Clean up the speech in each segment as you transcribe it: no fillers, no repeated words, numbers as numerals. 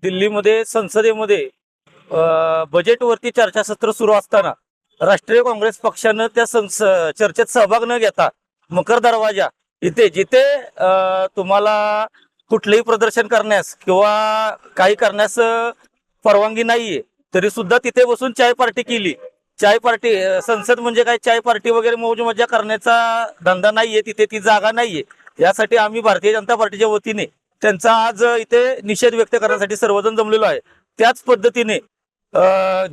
दिल्लीमध्ये संसदेमध्ये बजेटवरती चर्चासत्र सुरू असताना राष्ट्रीय काँग्रेस पक्षानं त्या चर्चेत सहभाग न घेता मकर दरवाजा इथे जिथे तुम्हाला कुठलेही प्रदर्शन करण्यास किंवा काही करण्यास परवानगी नाहीये तरी सुद्धा तिथे बसून चाय पार्टी केली। चाय पार्टी, संसद म्हणजे काय चाय पार्टी वगैरे मौज मजा करण्याचा धंदा नाहीये, तिथे ती जागा नाहीये। यासाठी आम्ही भारतीय जनता पार्टीच्या वतीने त्यांचा आज इथे निषेध व्यक्त करण्यासाठी सर्वजण जमलेलो आहे। त्याच पद्धतीने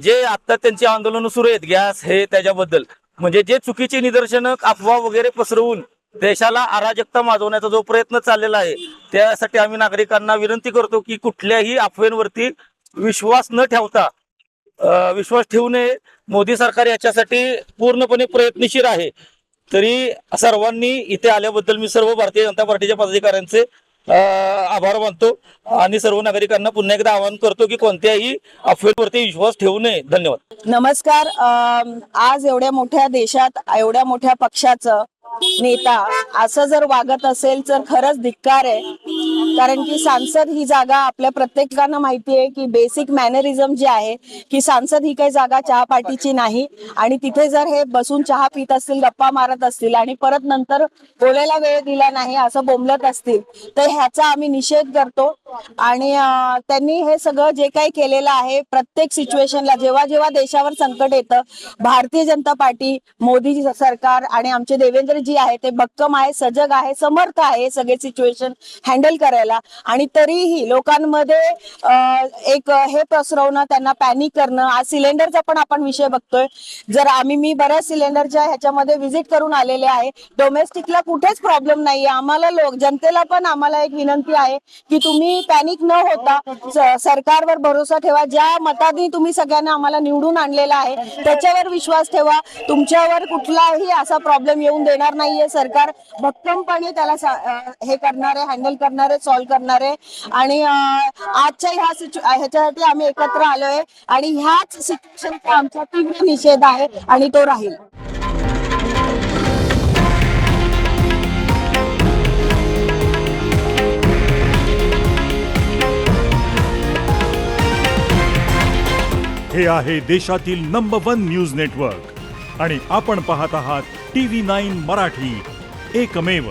जे आता त्यांची आंदोलन सुरू आहेत गॅस हे त्याच्याबद्दल म्हणजे जे चुकीची निदर्शनं अफवा वगैरे पसरवून देशाला अराजकता माजवण्याचा जो प्रयत्न चाललेला आहे त्यासाठी आम्ही नागरिकांना विनंती करतो की कुठल्याही अफवेवरती विश्वास न ठेवता विश्वास ठेवू नये। मोदी सरकार याच्यासाठी पूर्णपणे प्रयत्नशील आहे। तरी सर्वांनी इथे आल्याबद्दल मी सर्व भारतीय जनता पार्टीच्या पदाधिकाऱ्यांचे आभार मानतो आणि सर्व नागरिकांना पुन्हा एकदा आवाहन करतो की कोणत्याही अफवेवरती विश्वास ठेवू नये। धन्यवाद। नमस्कार। आज एवढ्या मोठ्या देशात एवढ्या मोठ्या पक्षाचं नेता असं जर वागत असेल तर खरंच धिक्कार आहे। कारण की सांसद ही जागा आपल्या प्रत्येकांना माहिती आहे की बेसिक मॅनरिझम जे आहे की सांसद ही काही जागा चहा पार्टीची नाही आणि तिथे जर हे बसून चहा पित असतील, गप्पा मारत असतील आणि परत नंतर बोलायला वेळ दिला नाही असं बोंबलत असतील तर ह्याचा आम्ही निषेध करतो। आणि त्यांनी हे सगळं जे काही केलेलं आहे प्रत्येक सिच्युएशनला जेव्हा जेव्हा देशावर संकट येतं भारतीय जनता पार्टी, मोदी सरकार आणि आमचे देवेंद्र जी आहे ते भक्कम आहे, सजग आहे, समर्थ आहे सगळे सिच्युएशन हँडल करायला। आणि तरीही लोकांमध्ये एक हे पसरवणं, त्यांना पॅनिक करणं। आज सिलेंडरचा पण आपण विषय बघतोय। जर मी बऱ्याच सिलेंडरच्या ह्याच्यामध्ये व्हिजिट करून आलेले आहे। डोमेस्टिकला कुठेच प्रॉब्लेम नाहीये। आम्हाला जनतेला पण आम्हाला एक विनंती आहे की तुम्ही पॅनिक न होता सरकारवर भरोसा ठेवा। ज्या मतांनी तुम्ही सगळ्यांना आम्हाला निवडून आणलेला आहे त्याच्यावर विश्वास ठेवा। तुमच्यावर कुठलाही असा प्रॉब्लेम येऊन देणार नाहीये। सरकार भक्कमपणे त्याला हे करणारे, हँडल करणारे, सॉल्व्ह करणारे। आणि आजच्या ह्याच्यासाठी आम्ही एकत्र आलोय आणि ह्याच सिच्युएशनचा आमचा तीव्र निषेध आहे आणि तो राहील। हे आहे देशातील नंबर 1 न्यूज नेटवर्क आणि आपण पाहत आहात TV9 मराठी, एकमेव।